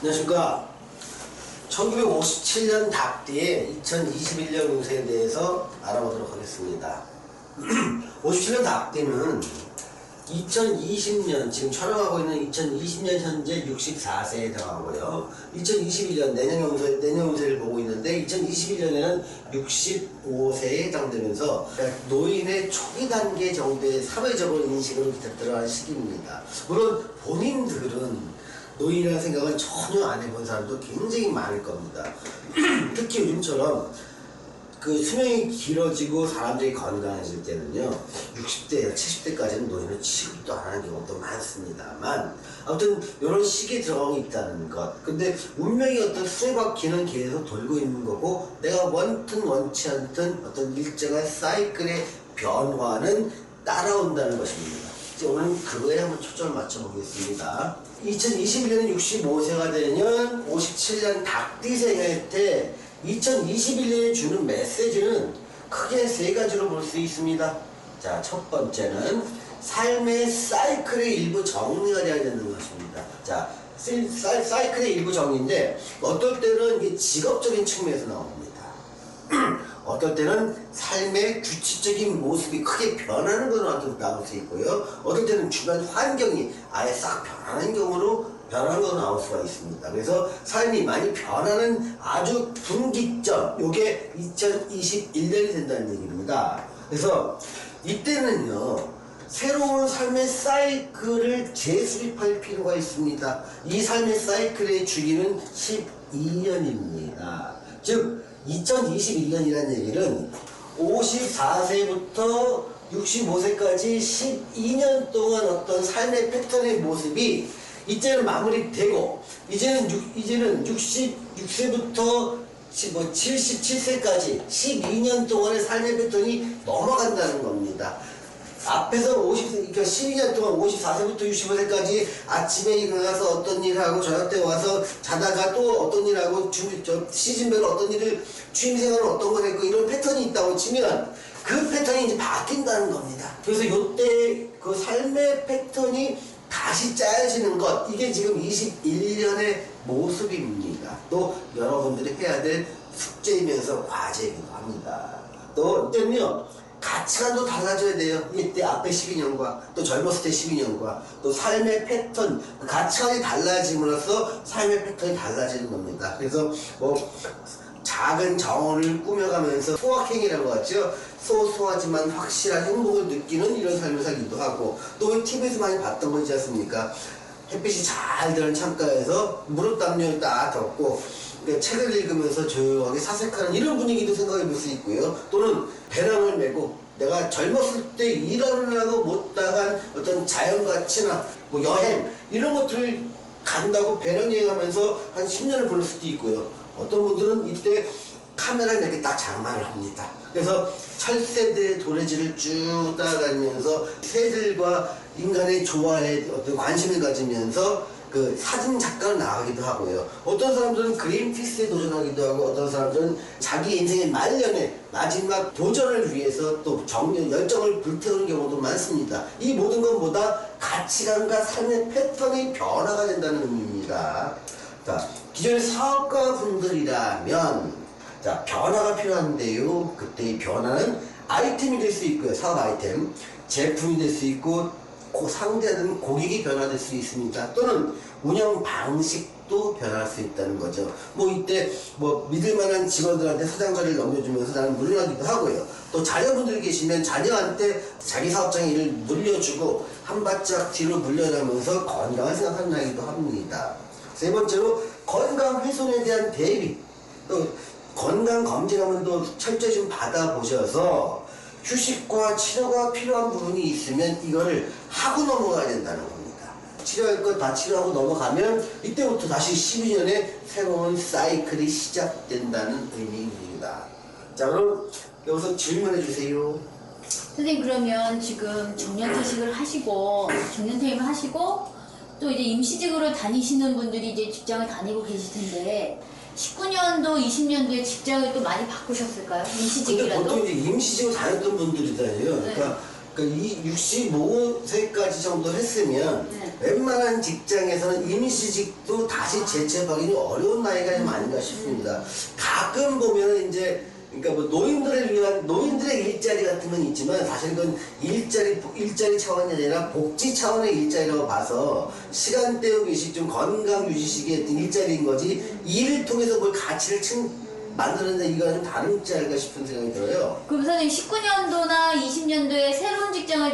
안녕하십니까. 1957년 닭띠의 2021년 운세에 대해서 알아보도록 하겠습니다. 57년 닭띠는 2020년, 지금 촬영하고 있는 2020년 현재 64세에 해당하고요. 2021년 내년 운세를 보고 있는데 2021년에는 65세에 해당되면서 노인의 초기 단계 정도의 사회적으로 인식으로 들어간 시기입니다. 물론 본인들은 노인이라는 생각을 전혀 안 해본 사람도 굉장히 많을 겁니다. 특히 요즘처럼 그 수명이 길어지고 사람들이 건강해질 때는요, 60대, 70대까지는 노인을 취급도 안 하는 경우도 많습니다만, 아무튼 이런 시기에 들어가고 있다는 것. 근데 운명이 어떤 수레바퀴는 계속 돌고 있는 거고, 내가 원튼 원치 않든 어떤 일정한 사이클의 변화는 따라온다는 것입니다. 오늘 그거에 한번 초점을 맞춰보겠습니다. 2021년에 65세가 되면 57년 닭띠생일 때 2021년에 주는 메시지는 크게 세 가지로 볼 수 있습니다. 자, 첫 번째는 삶의 사이클의 일부 정리가 되어야 되는 것입니다. 자, 사이클의 일부 정리인데 어떨 때는 이게 직업적인 측면에서 나옵니다. 어떨 때는 삶의 규칙적인 모습이 크게 변하는 건 나올 수 있고요. 어떨 때는 주변 환경이 아예 싹 변하는 건 나올 수가 있습니다. 그래서 삶이 많이 변하는 아주 분기점, 요게 2021년이 된다는 얘기입니다. 그래서 이때는요, 새로운 삶의 사이클을 재수립할 필요가 있습니다. 이 삶의 사이클의 주기는 12년입니다. 즉 2021년이라는 얘기는 54세부터 65세까지 12년 동안 어떤 삶의 패턴의 모습이 이제는 마무리되고, 이제는 66세부터 77세까지 12년 동안의 삶의 패턴이 넘어간다는 겁니다. 앞에서 12년 동안 54세부터 65세까지 아침에 일어나서 어떤 일을 하고 저녁 때 와서 자다가 또 어떤 일을 하고 시즌별로 어떤 일을 취미생활을 어떤 걸 했고 이런 패턴이 있다고 치면 그 패턴이 이제 바뀐다는 겁니다. 그래서 요때 그 삶의 패턴이 다시 짜여지는 것, 이게 지금 21년의 모습입니다. 또 여러분들이 해야 될 숙제이면서 과제이기도 합니다. 또 이때는요, 가치관도 달라져야 돼요. 이때 앞에 12년과 또 젊었을 때 12년과 또 삶의 패턴, 가치관이 달라짐으로써 삶의 패턴이 달라지는 겁니다. 그래서 뭐 작은 정원을 꾸며가면서 소확행이라고 하죠. 소소하지만 확실한 행복을 느끼는 이런 삶을 살기도 하고, 또 TV에서 많이 봤던 거 있지 않습니까? 햇빛이 잘 드는 창가에서 무릎 담요를 딱 덮고 책을 읽으면서 조용하게 사색하는 이런 분위기도 생각해 볼 수 있고요. 또는 배낭을 메고 내가 젊었을 때 일하느라고 못다간 어떤 자연가치나 뭐 여행 이런 것들을 간다고 배낭 여행하면서 한 10년을 보낼 수도 있고요. 어떤 분들은 이때 카메라를 이렇게 딱 장만을 합니다. 그래서 철새들의 도래지를 쭉 따라다니면서 새들과 인간의 조화에 어떤 관심을 가지면서 그 사진 작가로 나가기도 하고요. 어떤 사람들은 그린피스에 도전하기도 하고, 어떤 사람들은 자기 인생의 말년에 마지막 도전을 위해서 또 열정을 불태우는 경우도 많습니다. 이 모든 것보다 가치관과 삶의 패턴이 변화가 된다는 의미입니다. 자, 기존의 사업가 분들이라면 자, 변화가 필요한데요. 그때 이 변화는 아이템이 될 수 있고요. 사업 아이템, 제품이 될 수 있고, 상대하는 고객이 변화될 수 있습니다. 또는 운영 방식도 변할 수 있다는 거죠. 뭐 이때 뭐 믿을 만한 직원들한테 사장 자리를 넘겨주면서 나는 물러나기도 하고요. 또 자녀분들이 계시면 자녀한테 자기 사업장 일을 물려주고 한 발짝 뒤로 물러나면서 건강을 생각한다기도 합니다. 세 번째로 건강 훼손에 대한 대비, 또 건강 검진하면 또 철저히 좀 받아보셔서 휴식과 치료가 필요한 부분이 있으면 이거를 하고 넘어가야 된다는 겁니다. 치료할 것 다 치료하고 넘어가면 이때부터 다시 12년의 새로운 사이클이 시작된다는 의미입니다. 자, 그럼 여기서 질문해 주세요. 선생님, 그러면 지금 정년퇴직을 하시고 정년퇴임을 하시고 또 이제 임시직으로 다니시는 분들이 이제 직장을 다니고 계실 텐데 19년도, 20년도에 직장을 또 많이 바꾸셨을까요? 임시직이라도? 보통 이제 임시직으로 다녔던 분들이잖아요. 그러니까 그러니까 이 65세까지 정도 했으면 네. 웬만한 직장에서는 임시직도 다시 재취업하기 좀 어려운 나이가 좀 아닌가 싶습니다. 가끔 보면 이제 그러니까 뭐 노인들을 위한 노인들의 일자리 같은 건 있지만 사실 그건 일자리 차원이 아니라 복지 차원의 일자리라고 봐서 시간 때우기식 좀 건강 유지식의 어떤 일자리인 거지 일을 통해서 뭘 가치를 만드는데 이거는 좀 다르지 않을까 싶은 생각이 들어요. 그럼 선생님 19년도나 20년도에 새로운 직장을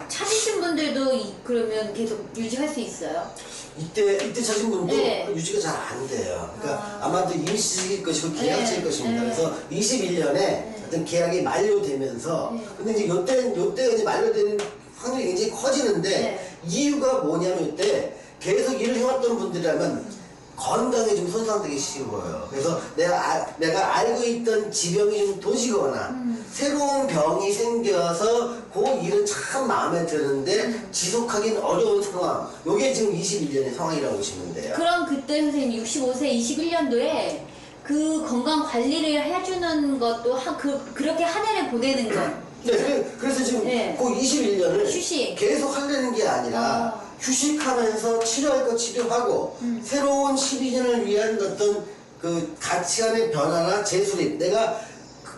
찾으신 분들도 그러면 계속 유지할 수 있어요? 이때 찾은 분도 네. 유지가 잘 안 돼요. 그러니까 아마도 임시직일 것이고 계약직일 네. 것입니다. 네. 그래서 21년에 어떤 계약이 만료되면서 근데 이제 요때가 이제 만료되는 확률이 굉장히 커지는데 네. 이유가 뭐냐면 이때 계속 일을 해왔던 분들이라면 건강에 좀 손상되기 쉬워요. 그래서 내가 알고 있던 지병이 좀 도지거나 새로운 병이 생겨서 그 일은 참 마음에 드는데 지속하기는 어려운 상황. 요게 지금 21년의 상황이라고 보시면 돼요. 그럼 그때 선생님 65세 21년도에 그 건강 관리를 해주는 것도 그렇게 한 해를 보내는 것. 네, 그래서 지금 네. 그 21년을 휴식. 계속 하려는 게 아니라 휴식하면서 치료할 거 치료하고 새로운 12년을 위한 어떤 그 가치관의 변화나 재수립 내가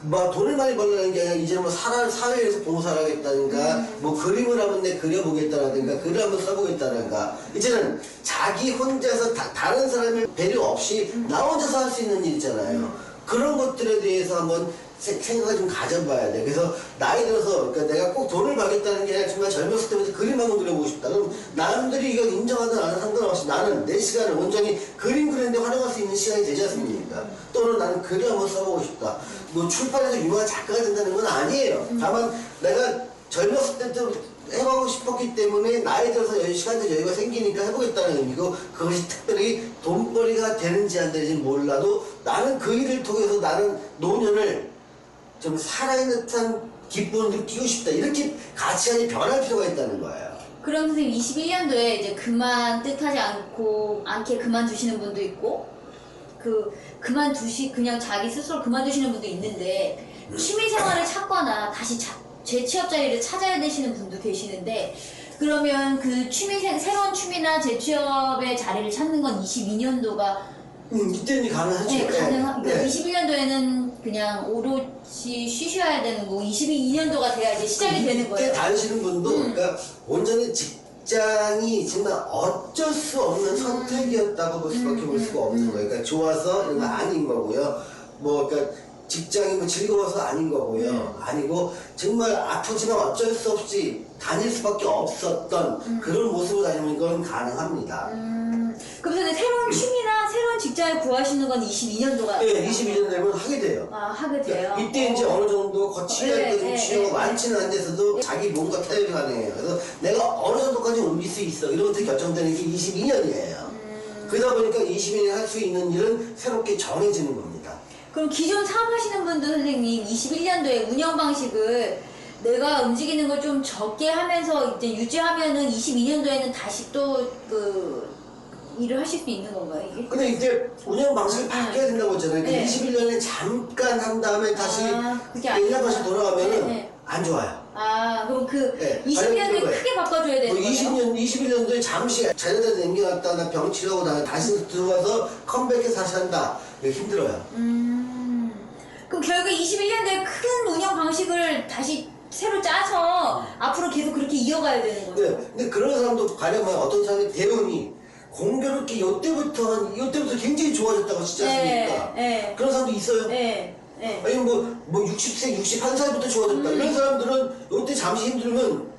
뭐 돈을 많이 벌려는 게 아니라 이제 뭐 사회에서 봉사를 하겠다든가 뭐 그림을 한번 내 그려보겠다라든가 글을 한번 써보겠다든가 이제는 자기 혼자서 다른 사람을 배려 없이 나 혼자서 할 수 있는 일 있잖아요. 그런 것들에 대해서 한번 생각을 좀 가져봐야 돼. 그래서 나이 들어서 그러니까 내가 꼭 돈을 받겠다는 게 아니라 정말 젊었을 때부터 그림 한번 그려보고 싶다. 그럼 남들이 이걸 인정하든 안 하든 상관없이 나는 내 시간을 온전히 그림 그리는데 활용할 수 있는 시간이 되지 않습니까? 또는 나는 글 한번 써보고 싶다. 뭐 출판에서 유명한 작가가 된다는 건 아니에요. 다만 내가 젊었을 때도 해보고 싶었기 때문에 나이 들어서 시간적 여유가 생기니까 해보겠다는 의미고 그것이 특별히 돈벌이가 되는지 안 되는지 몰라도 나는 그 일을 통해서 나는 노년을 좀 살아있는 듯한 기쁨을 느끼고 싶다. 이렇게 가치관이 변할 필요가 있다는 거예요. 그럼 선생님 21년도에 이제 뜻하지 않게 그만두시는 분도 있고 그냥 자기 스스로 그만두시는 분도 있는데 취미생활을 찾거나 다시 재취업 자리를 찾아야 되시는 분도 계시는데 그러면 그 새로운 취미나 재취업의 자리를 찾는 건 22년도가 이때는 가능하죠. 네, 가능한. 네. 21년도에는 그냥 오롯이 쉬셔야 되는 거고 22년도가 돼야 이제 시작이 되는 거예요. 이때 다니시는 분도 그러니까 온전히 직장이 정말 어쩔 수 없는 선택이었다고 볼 수밖에 볼 수가 없는 거예요. 그러니까 좋아서 이런 거 아닌 거고요. 뭐 그러니까 직장이 뭐 즐거워서 아닌 거고요. 아니고 정말 아프지만 어쩔 수 없이 다닐 수밖에 없었던 그런 모습으로 다니는 건 가능합니다. 그럼 근데 새로운 취미나 새로운 직장을 구하시는 건 22년도가 네, 22년 되면 하게 돼요. 하게 돼요. 이때 이제 어느 정도 거치할 때 좀 취하고 네. 많지는 않은데서도 자기 몸과 타협이 가능해요. 그래서 내가 어느 정도까지 옮길 수 있어. 이런 것들이 결정되는 게 22년이에요. 그러다 보니까 22년에 할 수 있는 일은 새롭게 정해지는 겁니다. 그럼 기존 사업하시는 분들 선생님 21년도에 운영 방식을 내가 움직이는 걸 좀 적게 하면서 이제 유지하면은 22년도에는 다시 또 일을 하실 수 있는 건가요, 이게? 근데 이때 운영 방식을 바뀌어야 된다고 했잖아요. 네. 21년에 잠깐 한 다음에 다시 그게 옛날 방식 돌아가면은 네. 안 좋아요. 그럼 네, 20년도에 거예요. 크게 바꿔줘야 되는 뭐 거예요? 21년도에 잠시 자녀들 남겨놨다 나 병 치료하고 나 다시 들어와서 컴백해서 다시 한다. 이거 힘들어요. 그럼 결국 21년도에 큰 운영 방식을 다시 새로 짜서 앞으로 계속 그렇게 이어가야 되는 거죠? 네, 근데 그런 사람도 가려면 어떤 사람이 대운이 공교롭게 요때부터 굉장히 좋아졌다고 하시지 않습니까? 네. 그런 사람도 있어요. 네. 아니 뭐 60세, 61살부터 좋아졌다. 이런 사람들은 요때 잠시 힘들면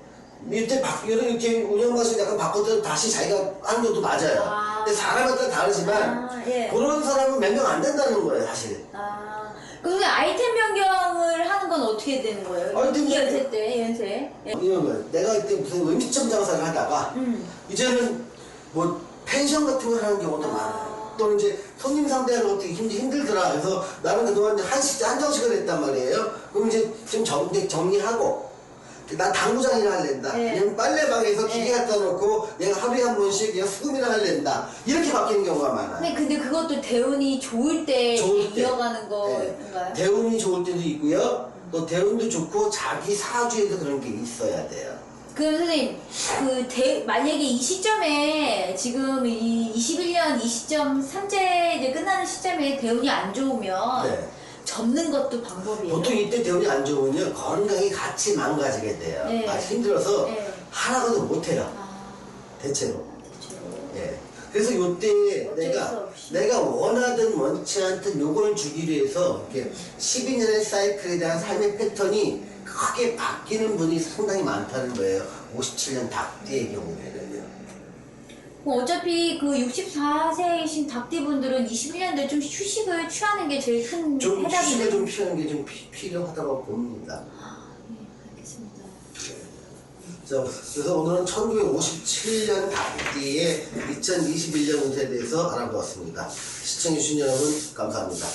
이때 이렇게 운영 방식 약간 바꿔서 다시 자기가 하는 것도 맞아요. 근데 사람에 따라 다르지만 예. 그런 사람은 몇 명 안 된다는 거예요, 사실. 그럼 아이템 변경을 하는 건 어떻게 되는 거예요? 아이템 이 연세 때, 연세. 이런 거예요. 내가 이때 무슨 음식점 장사를 하다가 이제는 뭐 펜션 같은 걸 하는 경우도 많아요. 또는 이제 손님 상대하는 것도 힘들더라. 그래서 나는 그동안 한정식을 했단 말이에요. 그럼 이제 좀 정리하고 난 당구장 일을 할랜다. 네. 그냥 빨래방에서 기계 갖다 놓고 내가 하루에 한 번씩 그냥 수금이나 할랜다. 이렇게 바뀌는 경우가 많아요. 근데 그것도 대운이 좋을 때 좋을 때. 이어가는 네. 거인가요? 대운이 좋을 때도 있고요. 또 대운도 좋고 자기 사주에도 그런 게 있어야 돼요. 그럼 선생님, 만약에 이 시점에 지금 이 21년 이 시점 삼재 이제 끝나는 시점에 대운이 안 좋으면 네. 접는 것도 방법이에요. 보통 이때 대운이 안 좋으면요 건강이 같이 망가지게 돼요. 네. 아주 힘들어서 네. 하라고도 못해요. 아, 대체로. 그렇죠. 예. 그래서 요때 어쩔 수 없이. 내가 원하든 원치 않든 요걸 주기로 해서 이렇게 12년의 사이클에 대한 삶의 패턴이 크게 바뀌는 분이 상당히 많다는 거예요. 57년 닭띠의 경우에는요. 뭐 어차피 그 64세이신 닭띠분들은 21년도에 좀 휴식을 취하는 게 제일 큰 좀 해답이 휴식을 좀 필요한 게 좀 필요하다고 봅니다. 알겠습니다. 자, 그래서 오늘은 1957년 닭띠의 2021년 운세에 대해서 알아보았습니다. 시청해주신 여러분 감사합니다.